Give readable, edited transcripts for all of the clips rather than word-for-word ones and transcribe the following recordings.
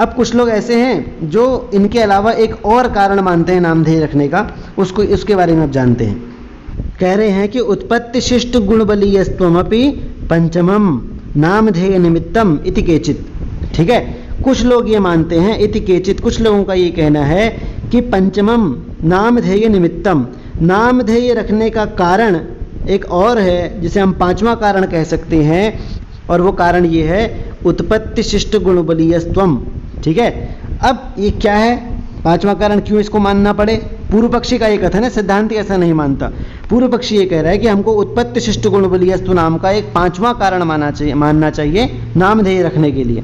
अब कुछ लोग ऐसे हैं जो इनके अलावा एक और कारण मानते हैं नामधेय रखने का, उसके बारे में अब जानते हैं। कह रहे हैं कि उत्पत्ति शिष्ट गुणबलीयस्त्वमपि पंचमम नामधेय निमित्तम इति केचित। ठीक है, कुछ लोग ये मानते हैं, इति केचित, कुछ लोगों का ये कहना है कि पंचमम नामधेय निमित्तम, नामधेय रखने का कारण एक और है जिसे हम पांचवा कारण कह सकते हैं, और वो कारण ये है उत्पत्ति शिष्ट गुणबलीयस्त्वम। ठीक है, अब ये क्या है, पांचवा कारण क्यों इसको मानना पड़े? पूर्व पक्षी का ये कथन है, सिद्धांत ऐसा नहीं मानता। पूर्व पक्षी ये कह रहा है कि हमको उत्पत्ति शिष्ट गुणबलीयस्त्व नाम का एक पांचवा कारण मानना चाहिए नामधेय रखने के लिए।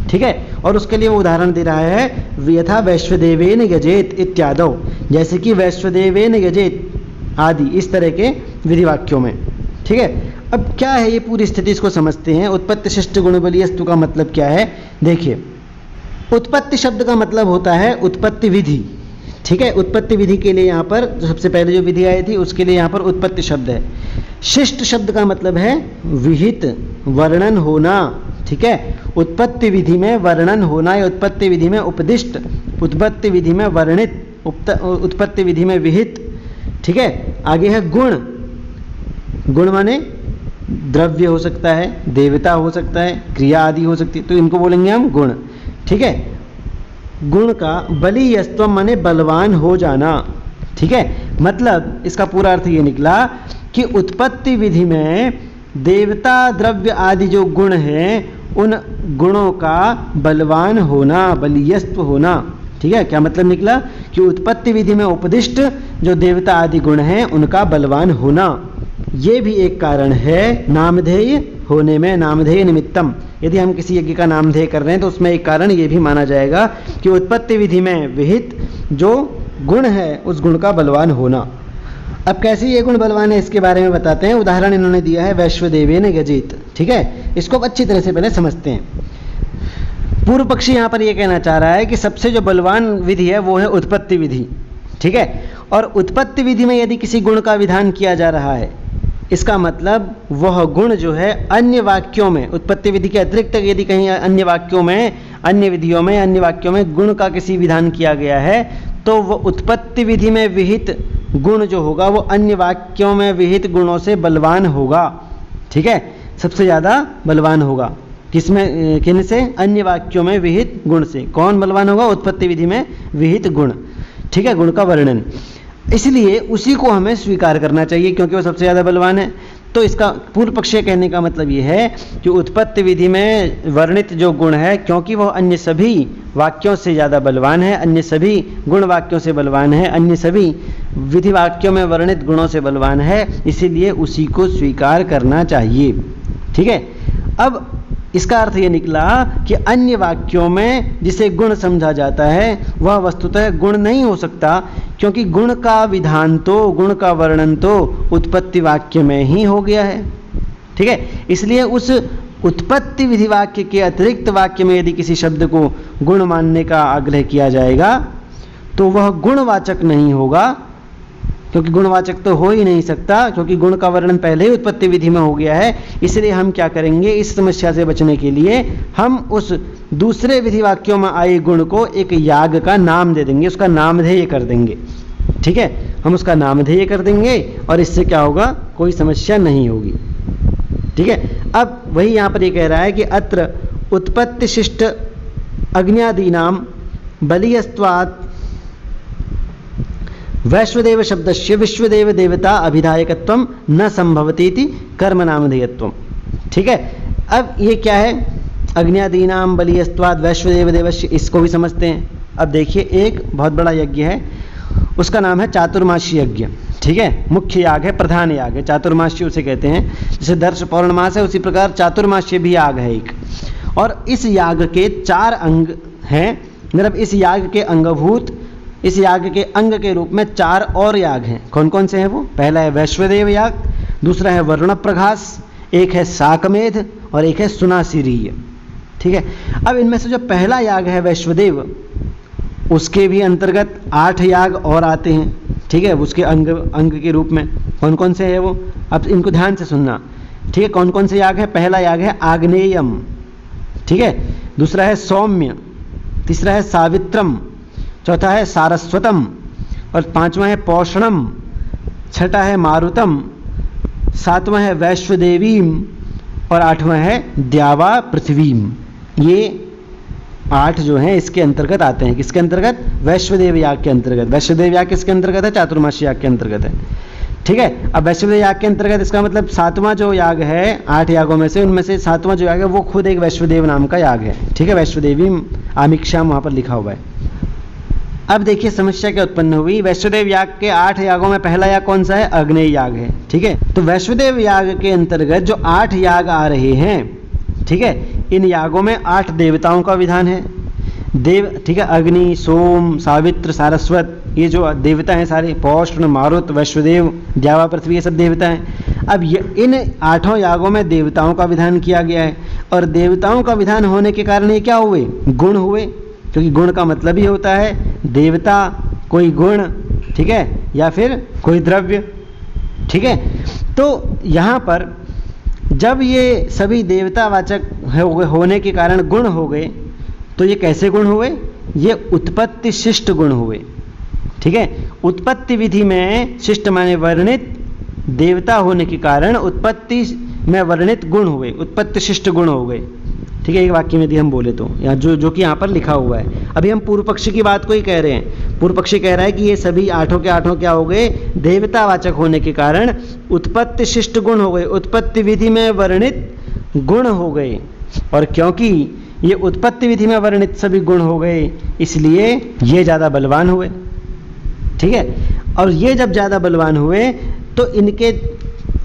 ठीक है, और उसके लिए वो उदाहरण दे रहा है, यथा वैश्वदेवेन यजेत इत्यादौ, जैसे कि वैश्वदेवेन यजेत आदि, इस तरह के विधि वाक्यों में। ठीक है, अब क्या है ये पूरी स्थिति, इसको समझते हैं। उत्पत्ति शिष्ट गुणबलीयस्त्व का मतलब क्या है? देखिए, उत्पत्ति शब्द का मतलब होता है उत्पत्ति विधि। ठीक है, उत्पत्ति विधि के लिए यहाँ पर जो सबसे पहले जो विधि आई थी उसके लिए यहाँ पर उत्पत्ति शब्द है। शिष्ट शब्द का मतलब है विहित, वर्णन होना। ठीक है, उत्पत्ति विधि में वर्णन होना या उत्पत्ति विधि में उपदिष्ट, उत्पत्ति विधि में वर्णित, उत्पत्ति विधि में विहित। ठीक है, आगे है गुण। गुण माने द्रव्य हो सकता है, देवता हो सकता है, क्रिया आदि हो सकती है, तो इनको बोलेंगे हम गुण। ठीक है, गुण का बलीयस्त्वम माने बलवान हो जाना। ठीक है, मतलब इसका पूरा अर्थ ये निकला कि उत्पत्ति विधि में देवता द्रव्य आदि जो गुण हैं उन गुणों का बलवान होना, बलीयस्त्व होना। ठीक है, क्या मतलब निकला कि उत्पत्ति विधि में उपदिष्ट जो देवता आदि गुण हैं उनका बलवान होना, ये भी एक कारण है नामधेय होने में, नामधेय निमित्तम। यदि हम किसी यज्ञ का नामधेय कर रहे हैं तो उसमें एक कारण ये भी माना जाएगा कि उत्पत्ति विधि में विहित जो गुण है उस गुण का बलवान होना। अब कैसे ये गुण बलवान है इसके बारे में बताते हैं। उदाहरण इन्होंने दिया है वैश्वदेवेन यजेत। ठीक है, इसको अच्छी तरह से पहले समझते हैं। पूर्व पक्षी यहाँ पर ये कहना चाह रहा है कि सबसे जो बलवान विधि है वो है उत्पत्ति विधि। ठीक है, और उत्पत्ति विधि में यदि किसी गुण का विधान किया जा रहा है, इसका मतलब वह गुण जो है अन्य वाक्यों में, उत्पत्ति विधि के अतिरिक्त यदि कहीं अन्य वाक्यों में, अन्य विधियों में, अन्य वाक्यों में गुण का किसी विधान किया गया है, तो वह उत्पत्ति विधि में विहित गुण जो होगा वो अन्य वाक्यों में विहित गुणों से बलवान होगा। ठीक है, सबसे ज़्यादा बलवान होगा। किसमें, किन से? अन्य वाक्यों में विहित गुण से। कौन बलवान होगा? उत्पत्ति विधि में विहित गुण। ठीक है, गुण का वर्णन, इसलिए उसी को हमें स्वीकार करना चाहिए क्योंकि वो सबसे ज़्यादा बलवान है। तो इसका पूर्व पक्षीय कहने का मतलब ये है कि उत्पत्ति विधि में वर्णित जो गुण है, क्योंकि वह अन्य सभी वाक्यों से ज़्यादा बलवान है, अन्य सभी गुण वाक्यों से बलवान है, अन्य सभी विधि वाक्यों में वर्णित गुणों से बलवान है, इसीलिए उसी को स्वीकार करना चाहिए। ठीक है, अब इसका अर्थ ये निकला कि अन्य वाक्यों में जिसे गुण समझा जाता है वह वस्तुतः गुण नहीं हो सकता, क्योंकि गुण का विधान तो, गुण का वर्णन तो उत्पत्ति वाक्य में ही हो गया है। ठीक है, इसलिए उस उत्पत्ति विधि वाक्य के अतिरिक्त वाक्य में यदि किसी शब्द को गुण मानने का आग्रह किया जाएगा तो वह गुणवाचक नहीं होगा, क्योंकि गुणवाचक तो हो ही नहीं सकता, क्योंकि गुण का वर्णन पहले ही उत्पत्ति विधि में हो गया है। इसलिए हम क्या करेंगे, इस समस्या से बचने के लिए हम उस दूसरे विधि वाक्यों में आए गुण को एक याग का नाम दे देंगे, उसका नामधेय कर देंगे। ठीक है, हम उसका नामधेय कर देंगे और इससे क्या होगा, कोई समस्या नहीं होगी। ठीक है, अब वही यहाँ पर ये कह रहा है कि अत्र उत्पत्ति शिष्ट अग्न्यादीनाम बलीयस्त्वात् वैश्वदेव शब्दस्य विश्वदेव देवता अभिधायकत्वम न संभवती इति कर्म नामधेयत्वम। ठीक है, अब ये क्या है, अग्न्यादीनाम बलीयस्त्वात् वैश्वदेव देवस्य, इसको भी समझते हैं। अब देखिए, एक बहुत बड़ा यज्ञ है, उसका नाम है चातुर्मासी यज्ञ। ठीक है, मुख्य याग है, प्रधान याग है, चातुर्मासी उसे कहते हैं। जैसे दर्श पौर्णमास है उसी प्रकार चातुर्मासी भी याग है एक, और इस याग के 4 अंग हैं। मतलब इस याग के अंगभूत, इस याग के अंग के रूप में 4 और याग हैं। कौन कौन से हैं वो? पहला है वैश्वदेव याग, दूसरा है वरुण प्रघास, एक है साकमेध और एक है सुनासिरीय। ठीक है, अब इनमें से जो पहला याग है वैश्वदेव, उसके भी अंतर्गत 8 याग और आते हैं। ठीक है, उसके अंग के रूप में कौन कौन से है वो, अब इनको ध्यान से सुनना। ठीक है, कौन कौन से याग है? पहला याग है आग्नेयम। ठीक है, दूसरा है सौम्य, तीसरा है सावित्रम, चौथा है सारस्वतम, और पांचवा है पौषणम, छठा है मारुतम, सातवां है वैश्वदेवीम, और आठवां है द्यावा पृथ्वीम। ये 8 जो हैं इसके अंतर्गत आते हैं। किसके अंतर्गत? वैश्वदेव याग के अंतर्गत। वैश्वदेव याग किसके अंतर्गत है? चातुर्मासी याग के अंतर्गत है। ठीक है। अब वैश्वदेव याग के अंतर्गत इसका मतलब 7वां जो याग है 8 यागों में से, उनमें से 7वां जो याग है वो खुद एक वैश्वदेव नाम का याग है। ठीक है, वैश्वदेवी आमिक्षाम वहां पर लिखा हुआ है। अब देखिए समस्या क्या उत्पन्न हुई। वैश्वदेव याग के 8 यागों में पहला याग कौन सा है? अग्नेय याग है। ठीक है, तो वैश्वदेव याग के अंतर्गत जो 8 याग आ रहे हैं, ठीक है, इन यागों में 8 देवताओं का विधान है। देव, ठीक है, अग्नि, सोम, सावित्र, सारस्वत, ये जो देवता हैं सारे, पौष्ण, मारुत, वैश्वदेव, द्यावा पृथ्वी, ये सब देवता हैं। अब इन 8 यागों में देवताओं का विधान किया गया है, और देवताओं का विधान होने के कारण ये क्या हुए? गुण हुए, क्योंकि गुण का मतलब ही होता है देवता, कोई गुण, ठीक है, या फिर कोई द्रव्य। ठीक है, तो यहाँ पर जब ये सभी देवतावाचक होने के कारण गुण हो गए, तो ये कैसे गुण हुए? ये उत्पत्ति शिष्ट गुण हुए। ठीक है, उत्पत्ति विधि में शिष्ट माने वर्णित, देवता होने के कारण उत्पत्ति में वर्णित गुण हुए, उत्पत्ति शिष्ट गुण हो गए। ठीक है, एक वाक्य में यदि हम बोले तो, या जो कि यहाँ पर लिखा हुआ है। अभी हम पूर्व पक्षी की बात को ही कह रहे हैं। पूर्व पक्षी कह रहा है कि ये सभी 8 के 8 क्या हो गए? देवतावाचक होने के कारण उत्पत्ति शिष्ट गुण हो गए, उत्पत्ति विधि में वर्णित गुण हो गए। और क्योंकि ये उत्पत्ति विधि में वर्णित सभी गुण हो गए, इसलिए ये ज़्यादा बलवान हुए। ठीक है, और ये जब ज़्यादा बलवान हुए तो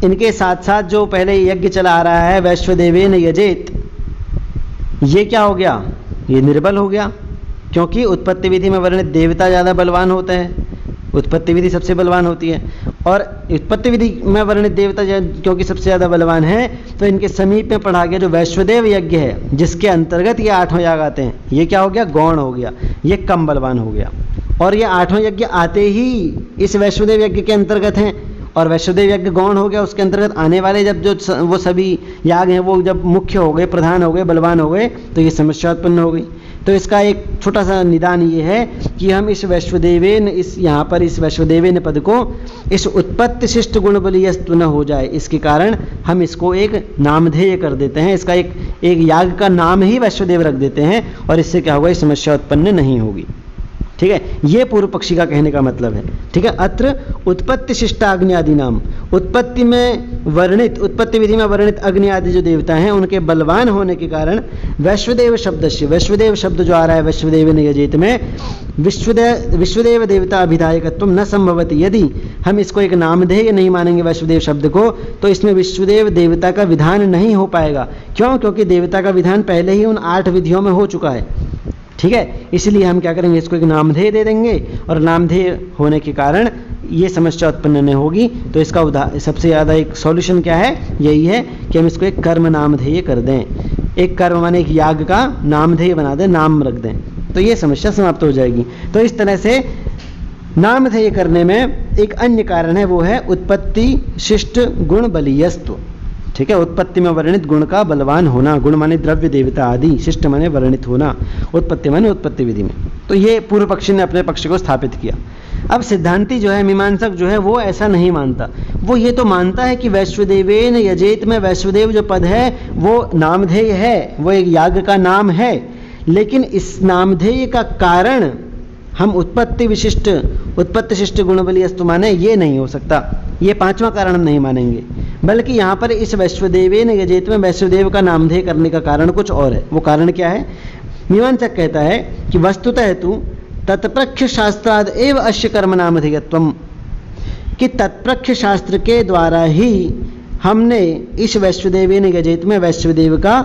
इनके साथ साथ जो पहले यज्ञ चला आ रहा है वैश्वदेवेन यजेत, ये क्या हो गया? ये निर्बल हो गया, क्योंकि उत्पत्ति विधि में वर्णित देवता ज़्यादा बलवान होते हैं। उत्पत्ति विधि सबसे बलवान होती है, और उत्पत्ति विधि में वर्णित देवता क्योंकि सबसे ज़्यादा बलवान है, तो इनके समीप में पढ़ा गया जो वैश्वदेव यज्ञ है, जिसके अंतर्गत ये 8 याग आते हैं, ये क्या हो गया? गौण हो गया, ये कम बलवान हो गया। और ये 8 यज्ञ आते ही इस वैश्वदेव यज्ञ के अंतर्गत हैं, और वैश्वदेव यज्ञ गौण हो गया। उसके अंतर्गत आने वाले जब जो वो सभी याग हैं वो जब मुख्य हो गए, प्रधान हो गए, बलवान हो गए, तो ये समस्या उत्पन्न हो गई। तो इसका एक छोटा सा निदान ये है कि हम इस वैश्वदेवेन, इस यहाँ पर इस वैश्वदेवेन पद को इस उत्पत्ति शिष्ट गुण बलियस्तु न हो जाए, इसके कारण हम इसको एक नामधेय कर देते हैं। इसका एक याग का नाम ही वैश्वदेव रख देते हैं, और इससे क्या होगा? ये समस्या उत्पन्न नहीं होगी। ठीक है, ये पूर्व पक्षी का कहने का मतलब है। ठीक है, अत्र उत्पत्ति शिष्टाग्नि आदि नाम, उत्पत्ति में वर्णित, उत्पत्ति विधि में वर्णित अग्नि आदि जो देवता हैं उनके बलवान होने के कारण वैश्वदेव शब्द से, वैश्वदेव शब्द जो आ रहा है वैश्वदेव यजेत में, विश्वदेव देवता अभिधायकत्व न संभवति। यदि हम इसको एक नामधेय नहीं मानेंगे वैश्वदेव शब्द को, तो इसमें विश्वदेव देवता का विधान नहीं हो पाएगा। क्यों? क्योंकि देवता का विधान पहले ही उन 8 विधियों में हो चुका है। ठीक है, इसलिए हम क्या करेंगे? इसको एक नामधेय दे देंगे, और नामधेय होने के कारण ये समस्या उत्पन्न नहीं होगी। तो इसका सबसे ज़्यादा एक सॉल्यूशन क्या है? यही है कि हम इसको एक कर्म नामधेय कर दें, एक कर्म माने एक याग का नामधेय बना दें, नाम रख दें, तो ये समस्या समाप्त हो जाएगी। तो इस तरह से नामधेय करने में एक अन्य कारण है, वो है उत्पत्ति शिष्ट गुण बलियस्तु। ठीक है, उत्पत्ति में वर्णित गुण का बलवान होना, गुण माने द्रव्य देवता आदि, शिष्ट माने वर्णित होना, उत्पत्ति माने उत्पत्ति विधि में। तो ये पूर्व पक्षी ने अपने पक्ष को स्थापित किया। अब सिद्धांती जो है, मीमांसक जो है, वो ऐसा नहीं मानता। वो ये तो मानता है कि वैश्वदेवेन यजेत में वैश्वदेव जो पद है वो नामधेय है, वो एक याग का नाम है, लेकिन इस नामधेय का कारण हम उत्पत्ति शिष्ट गुण बलियस्तु माने, ये नहीं हो सकता। ये 5वां कारण हम नहीं मानेंगे, बल्कि यहाँ पर इस वैश्वदेवेन यजेत में वैश्वदेव का नामधेय करने का कारण कुछ और है। वो कारण क्या है? मीमांसक कहता है कि वस्तुतः हेतु तत्प्रख्य शास्त्राद एव अश्य कर्म नामधेयत्वम, कि तत्प्रख्य शास्त्र के द्वारा ही हमने इस वैश्वदेवेन यजेत में वैश्वदेव का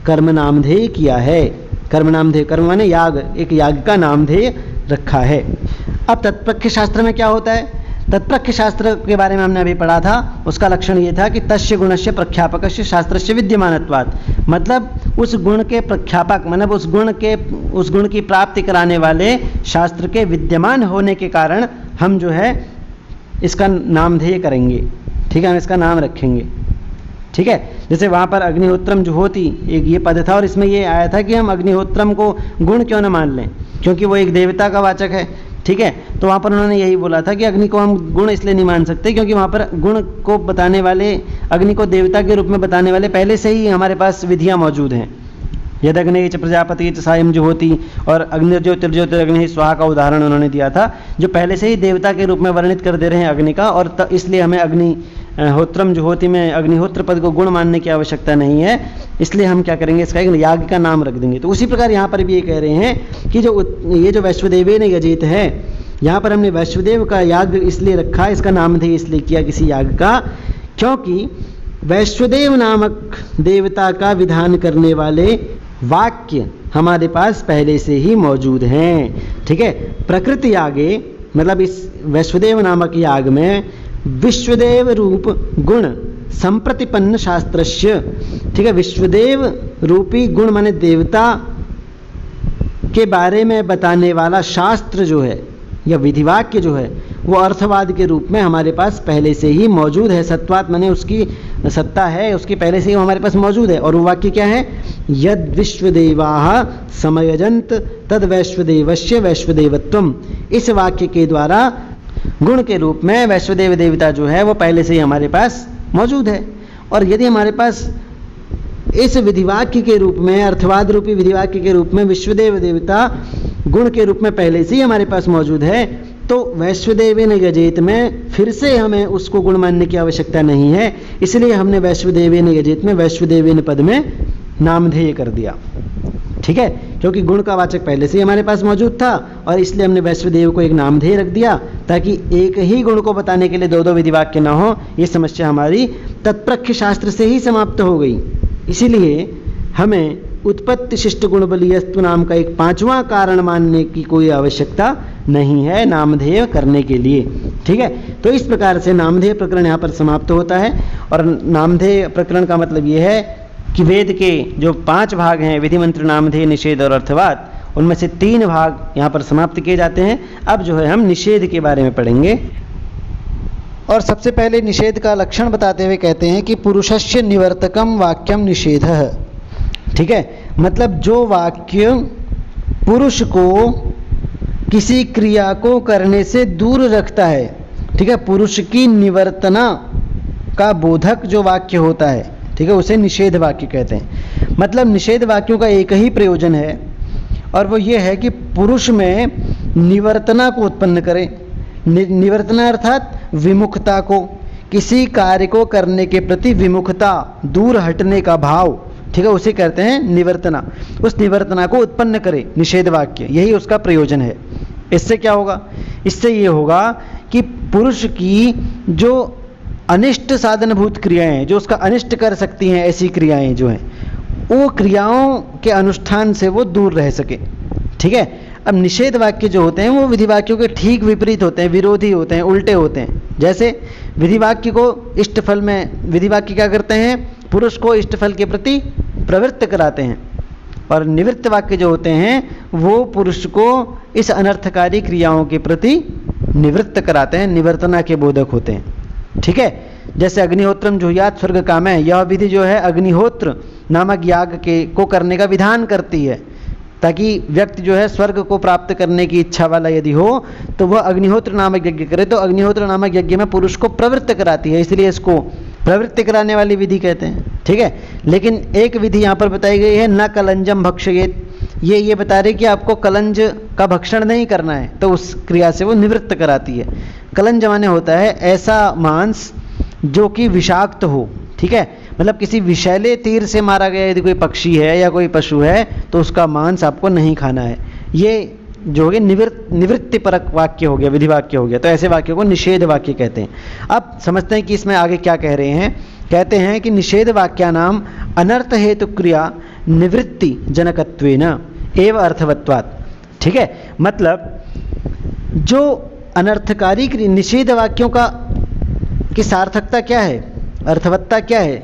कर्म नामधेय किया है। कर्म नामधेय, कर्म माने याग, एक याग का नामधेय रखा है। अब तत्प्रख्य शास्त्र में क्या होता है? तत्प्रख्य शास्त्र के बारे में हमने अभी पढ़ा था। उसका लक्षण ये था कि तस्य गुणस्य प्रख्यापकस्य शास्त्रस्य विद्यमानत्वात्, मतलब उस गुण के प्रख्यापक, मतलब उस गुण की प्राप्ति कराने वाले शास्त्र के विद्यमान होने के कारण हम जो है इसका नामधेय करेंगे। ठीक है, हम इसका नाम रखेंगे। ठीक है। जैसे वहाँ पर अग्निहोत्रम जुहोति एक ये पद था, और इसमें ये आया था कि हम अग्निहोत्रम को गुण क्यों न मान लें, क्योंकि वो एक देवता का वाचक है। ठीक है, तो वहाँ पर उन्होंने यही बोला था कि अग्नि को हम गुण इसलिए नहीं मान सकते क्योंकि वहाँ पर गुण को बताने वाले, अग्नि को देवता के रूप में बताने वाले पहले से ही हमारे पास विधियाँ मौजूद हैं। यद अग्नि च प्रजापति च सायं जुहोति, और अग्निर्ज्योतिर्ज्योतिरग्नि स्वाहा का उदाहरण उन्होंने दिया था, जो पहले से ही देवता के रूप में वर्णित कर दे रहे हैं अग्नि का, और इसलिए हमें अग्निहोत्रम जुहोति में अग्निहोत्र पद को गुण मानने की आवश्यकता नहीं है। इसलिए हम क्या करेंगे, इसका एक याग का नाम रख देंगे। तो उसी प्रकार यहाँ पर भी ये कह रहे हैं कि ये जो वैश्वदेवेन यजेत है, यहाँ पर हमने वैश्वदेव का याग इसलिए रखा, इसका नामधेय इसलिए किया किसी याग का, क्योंकि वैश्वदेव नामक देवता का विधान करने वाले वाक्य हमारे पास पहले से ही मौजूद हैं। ठीक है, प्रकृति यागे मतलब इस वैश्वदेव नामक याग में विश्वदेव रूप गुण संप्रतिपन्न शास्त्रस्य, ठीक है, विश्वदेव रूपी गुण माने देवता के बारे में बताने वाला शास्त्र जो है या विधिवाक्य जो है वो अर्थवाद के रूप में हमारे पास पहले से ही मौजूद है। सत्वात माने उसकी सत्ता है, उसकी पहले से ही हमारे पास मौजूद है। और वो वाक्य क्या है, यद विश्वदेवाः समयजंत तद वैश्वदेवस्य वैश्वदेवत्वम। इस वाक्य के द्वारा गुण के रूप में वैश्वदेव देवता जो है वो पहले से ही हमारे पास मौजूद है। और यदि हमारे पास इस विधिवाक्य के रूप में, अर्थवाद रूपी विधिवाक्य के रूप में विश्वदेव देवता गुण के रूप में पहले से ही हमारे पास मौजूद है, तो वैश्वदेवेन यजेत में फिर से हमें उसको गुण मानने की आवश्यकता नहीं है। इसलिए हमने वैश्वदेवेन यजेत में वैश्वदेवेन पद में नामधेय कर दिया। ठीक है, क्योंकि गुण का वाचक पहले से ही हमारे पास मौजूद था, और इसलिए हमने वैश्वदेव को एक नामधेय रख दिया, ताकि एक ही गुण को बताने के लिए दो दो विधिवाक्य न हो। ये समस्या हमारी तत्प्रख्य शास्त्र से ही समाप्त हो गई। इसीलिए हमें उत्पत्ति शिष्ट गुण बलीयस्तु नाम का एक पांचवा कारण मानने की कोई आवश्यकता नहीं है नामधेय करने के लिए। ठीक है, तो इस प्रकार से नामधेय प्रकरण यहाँ पर समाप्त होता है। और नामधेय प्रकरण का मतलब ये है कि वेद के जो 5 भाग हैं, विधि मंत्र नामधेय निषेध और अर्थवाद, उनमें से 3 भाग यहाँ पर समाप्त किए जाते हैं। अब जो है हम निषेध के बारे में पढ़ेंगे। और सबसे पहले निषेध का लक्षण बताते हुए कहते हैं कि पुरुषस्य निवर्तकम वाक्यम निषेधः। ठीक है, मतलब जो वाक्य पुरुष को किसी क्रिया को करने से दूर रखता है, ठीक है, पुरुष की निवर्तना का बोधक जो वाक्य होता है, ठीक है, उसे निषेध वाक्य कहते हैं। मतलब निषेध वाक्यों का एक ही प्रयोजन है, और वो ये है कि पुरुष में निवर्तना को उत्पन्न करे। निवर्तना अर्थात विमुखता को, किसी कार्य को करने के प्रति विमुखता, दूर हटने का भाव, ठीक है, उसे कहते हैं निवर्तना। उस निवर्तना को उत्पन्न करे निषेध वाक्य, यही उसका प्रयोजन है। इससे क्या होगा, इससे ये होगा कि पुरुष की जो अनिष्ट साधनभूत क्रियाएं, जो उसका अनिष्ट कर सकती हैं, ऐसी क्रियाएं जो हैं, वो क्रियाओं के अनुष्ठान से वो दूर रह सके। ठीक है, अब निषेध वाक्य जो होते हैं वो विधि वाक्यों के ठीक विपरीत होते हैं, विरोधी होते हैं, उल्टे होते हैं। जैसे विधि वाक्य को इष्ट फल में, विधि वाक्य क्या करते हैं, पुरुष को इष्ट फल के प्रति प्रवृत्त कराते हैं, और निवृत्त वाक्य जो होते हैं वो पुरुष को इस अनर्थकारी क्रियाओं के प्रति निवृत्त कराते हैं, निवर्तना के बोधक होते हैं। ठीक है, जैसे अग्निहोत्रम जुहुयात् स्वर्ग कामः, यह विधि जो है अग्निहोत्र नामक याग को करने का विधान करती है, ताकि व्यक्ति जो है स्वर्ग को प्राप्त करने की इच्छा वाला यदि हो तो वह अग्निहोत्र नामक यज्ञ करे। तो अग्निहोत्र नामक यज्ञ में पुरुष को प्रवृत्त कराती है, इसलिए इसको प्रवृत्ति कराने वाली विधि कहते हैं। ठीक है, लेकिन एक विधि यहाँ पर बताई गई है, न कलंजम भक्षयेत। ये बता रही कि आपको कलंज का भक्षण नहीं करना है, तो उस क्रिया से वो निवृत्त कराती है। कलंज माने होता है ऐसा मांस जो कि विषाक्त हो। ठीक है, मतलब किसी विषैले तीर से मारा गया यदि कोई पक्षी है या कोई पशु है तो उसका मांस आपको नहीं खाना है। ये जो हो गया निवृत्ति परक वाक्य हो गया, विधि वाक्य हो गया। तो ऐसे वाक्यों को निषेध वाक्य कहते हैं। अब समझते हैं कि इसमें आगे क्या कह रहे हैं। कहते हैं कि निषेध वाक्यानाम अनर्थ हेतु क्रिया निवृत्ति जनकत्वेन एव अर्थवत्वात्। ठीक है, मतलब जो अनर्थकारी निषेध वाक्यों की सार्थकता क्या है, अर्थवत्ता क्या है,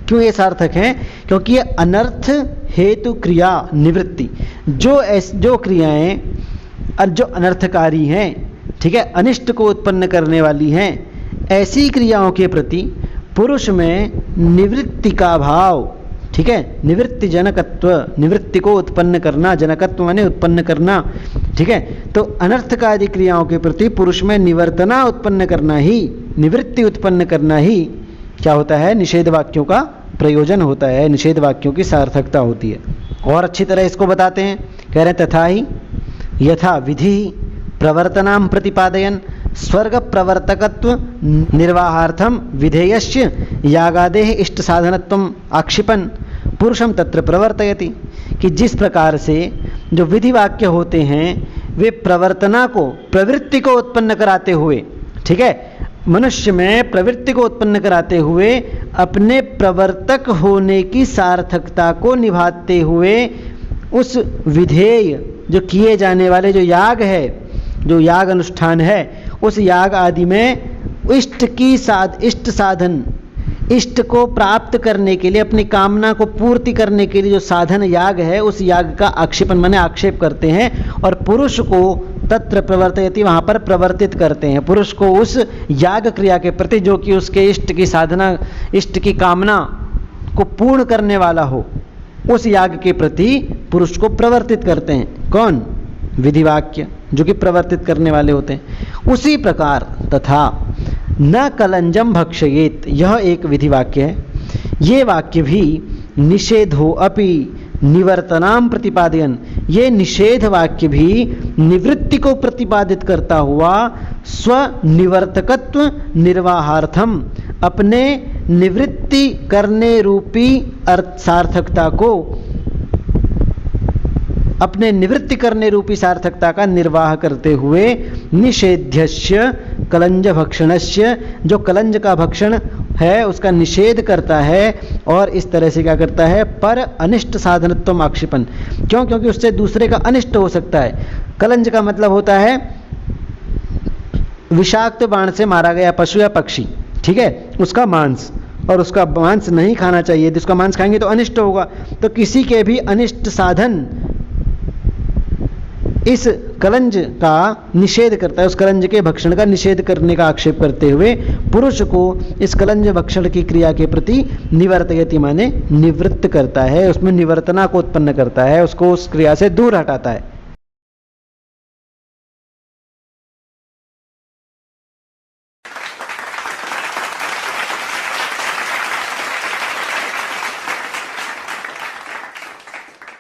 क्यों ये सार्थक हैं, क्योंकि ये अनर्थ हेतु क्रिया निवृत्ति, जो क्रियाएं जो अनर्थकारी हैं, ठीक है, अनिष्ट को उत्पन्न करने वाली हैं, ऐसी क्रियाओं के प्रति पुरुष में निवृत्ति का भाव, ठीक है, निवृत्ति जनकत्व, निवृत्ति को उत्पन्न करना, जनकत्व माने उत्पन्न करना, ठीक है। तो अनर्थकारी क्रियाओं के प्रति पुरुष में निवर्तना उत्पन्न करना ही, निवृत्ति उत्पन्न करना ही क्या होता है, निषेध वाक्यों का प्रयोजन होता है, निषेध वाक्यों की सार्थकता होती है। और अच्छी तरह इसको बताते हैं, कह रहे हैं तथा ही यथा विधि प्रवर्तनाम प्रतिपादयन स्वर्ग प्रवर्तकत्व निर्वाहार्थम विधेयस्य यागादेह इष्ट साधनत्वम आक्षिपन पुरुषम तत्र प्रवर्तयति, कि जिस प्रकार से जो विधि वाक्य होते हैं वे प्रवर्तना को, प्रवृत्ति को उत्पन्न कराते हुए, ठीक है, मनुष्य में प्रवृत्ति को उत्पन्न कराते हुए अपने प्रवर्तक होने की सार्थकता को निभाते हुए उस विधेय जो किए जाने वाले जो याग है, जो याग अनुष्ठान है, उस याग आदि में इष्ट साधन, इष्ट को प्राप्त करने के लिए, अपनी कामना को पूर्ति करने के लिए जो साधन याग है, उस याग का आक्षेपण माने आक्षेप करते हैं और पुरुष को तत्र प्रवर्तयति, वहाँ पर प्रवर्तित करते हैं। पुरुष को उस याग क्रिया के प्रति जो कि उसके इष्ट की साधना, इष्ट की कामना को पूर्ण करने वाला हो, उस याग के प्रति पुरुष को प्रवर्तित करते हैं। कौन? विधिवाक्य, जो कि प्रवर्तित करने वाले होते हैं। उसी प्रकार तथा न कलंजम भक्षयेत, यह एक विधि वाक्य है। ये वाक्य भी निषेधो अपि निवर्तनाम प्रतिपादयन, ये निषेध वाक्य भी निवृत्ति को प्रतिपादित करता हुआ स्वनिवर्तकत्व निर्वाहार्थम, अपने निवृत्ति करने रूपी सार्थकता को, अपने निवृत्ति करने रूपी सार्थकता का निर्वाह करते हुए निषेध्यस्य कलंज भक्षणस्य, जो कलंज का भक्षण है उसका निषेध करता है और इस तरह से क्या करता है, पर अनिष्ट साधनत्व आक्षेपण। क्यों? क्योंकि उससे दूसरे का अनिष्ट हो सकता है। कलंज का मतलब होता है विषाक्त बाण से मारा गया पशु या पक्षी, ठीक है, उसका मांस, और उसका मांस नहीं खाना चाहिए, जिसका मांस खाएंगे तो अनिष्ट होगा। तो किसी के भी अनिष्ट साधन इस कलंज का निषेध करता है, उस कलंज के भक्षण का निषेध करने का आक्षेप करते हुए पुरुष को इस कलंज भक्षण की क्रिया के प्रति निवर्तयति माने निवृत्त करता है, उसमें निवर्तना को उत्पन्न करता है, उसको उस क्रिया से दूर हटाता है।